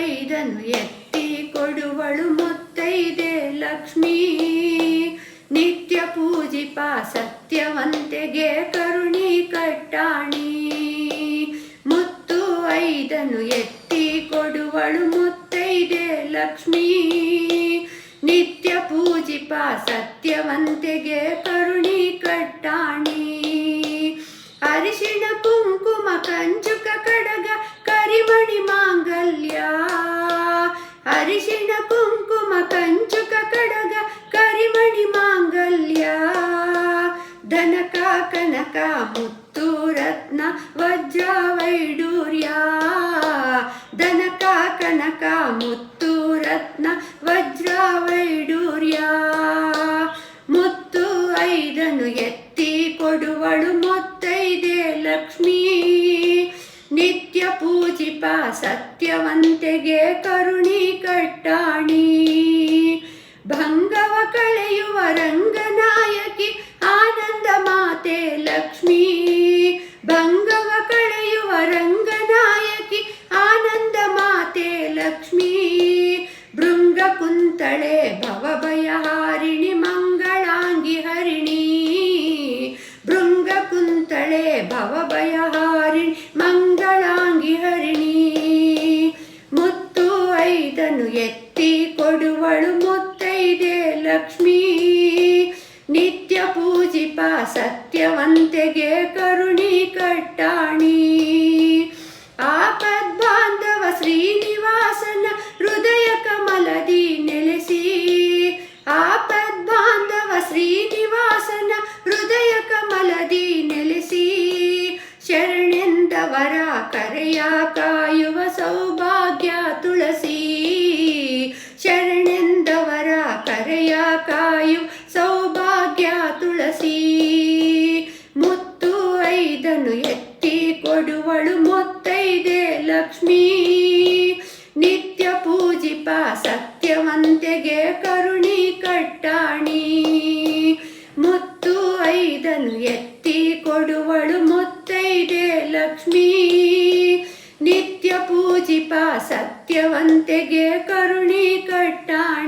ಐದನು ಎತ್ತಿ ಕೊಡುವಳು ಮುತ್ತೈದೆ ಲಕ್ಷ್ಮೀ. ನಿತ್ಯ ಪೂಜಿಪ ಸತ್ಯವಂತೆಗೆ ಕರುಣಿ ಕಟ್ಟಾಣಿ. ಮುತ್ತು ಐದನು ಎತ್ತಿ ಕೊಡುವಳು ಮುತ್ತೈದೆ ಲಕ್ಷ್ಮೀ. ನಿತ್ಯ ಪೂಜಿಪ ಸತ್ಯವಂತೆಗೆ ಕರುಣಿ ಕಟ್ಟಾಣಿ. ಅರಿಶಿಣ ಕುಂಕುಮ ಕಂಚುಕ ಕಡಗ ಕರಿಮಣಿ ಮಾಂಗಲ್ಯ. ಅರಿಶಿಣ ಕುಂಕುಮ ಕಂಚುಕ ಕಡಗ ಕರಿಮಣಿ ಮಾಂಗಲ್ಯ. ಧನಕ ಕನಕ ಮುತ್ತು ರತ್ನ ವಜ್ರ ವೈಡೂರ್ಯ. ಧನಕ ಕನಕ ಮುತ್ತು ರತ್ನ ವಜ್ರ ವೈಡೂರ್ಯ. ಮುತ್ತು ಐದನು ಎತ್ತಿ ಕೊಡುವಳು ಮುತ್ತೈದೆ ಲಕ್ಷ್ಮೀ. ನಿತ್ಯ ಪೂಜಿಪ ಸತ್ಯವಂತೆಗೆ ಕರುಣಿ ಕಟ್ಟಾಣಿ. ಭಂಗವ ಕಳೆಯುವ ರಂಗನಾಯಕಿ ಆನಂದ ಮಾತೆ ಲಕ್ಷ್ಮೀ. ಭಂಗವ ಕಳೆಯುವ ರಂಗನಾಯಕಿ ಆನಂದ ಮಾತೆ ಲಕ್ಷ್ಮೀ. ಭೃಂಗ ಕುಂತಳೆ ಭವಭಯಹಾರಿಣಿ ಮಂಗಳಾಂಗಿ ಹರಿಣಿ. ಭೃಂಗ ಕುಂತಳೆ ಭವಭಯಹಾರಿಣಿ ಮಂಗಳಾಂಗಿ ಹರಿಣಿ. ಮುತ್ತು ಐದನು ಎತ್ತಿ ಕೊಡುವಳು ಮುತ್ತೈದೆ ಲಕ್ಷ್ಮೀ. ನಿತ್ಯ ಪೂಜಿಪ ಸತ್ಯವಂತೆಗೆ ಕರುಣಿ ಕಟ್ಟಾಣಿ. ಆಪದ್ಬಾಂಧವ ಶ್ರೀನಿವಾಸನ ಹೃದಯ ಕಮಲದಿ ನೆಲೆಸಿ. ಆಪದ್ಬಾಂಧವ ಶ್ರೀನಿವಾಸನ ಹೃದಯ ಕಮಲದಿ ನೆಲೆಸಿ. ಶರಣೆಂದವರ ಕರೆಯ ಕಾಯುವ ಸೌಭಾಗ್ಯ ತುಳಸಿ. ಶರಣೆಂದವರ ಕರೆಯ ಕಾಯುವ ಸೌಭಾಗ್ಯ ತುಳಸಿ. ಮುತ್ತು ಐದನು ಎತ್ತಿ ಕೊಡುವಳು ಮುತ್ತೈದೆ ಲಕ್ಷ್ಮೀ. ನಿತ್ಯ ಪೂಜಿಪ ಸತ್ಯವಂತೆಗೆ ಕರುಣಿ ಕಟ್ಟಾಣಿ. ಮುತ್ತು ಐದನು ಎತ್ತಿ ಕೊಡುವಳು ಮುತ್ತೈದೆ ಲಕ್ಷ್ಮೀ. ನಿತ್ಯ ಪೂಜಿಪ ಸತ್ಯವಂತೆಗೆ ಕರುಣಿ ಕಟ್ಟಾಣಿ.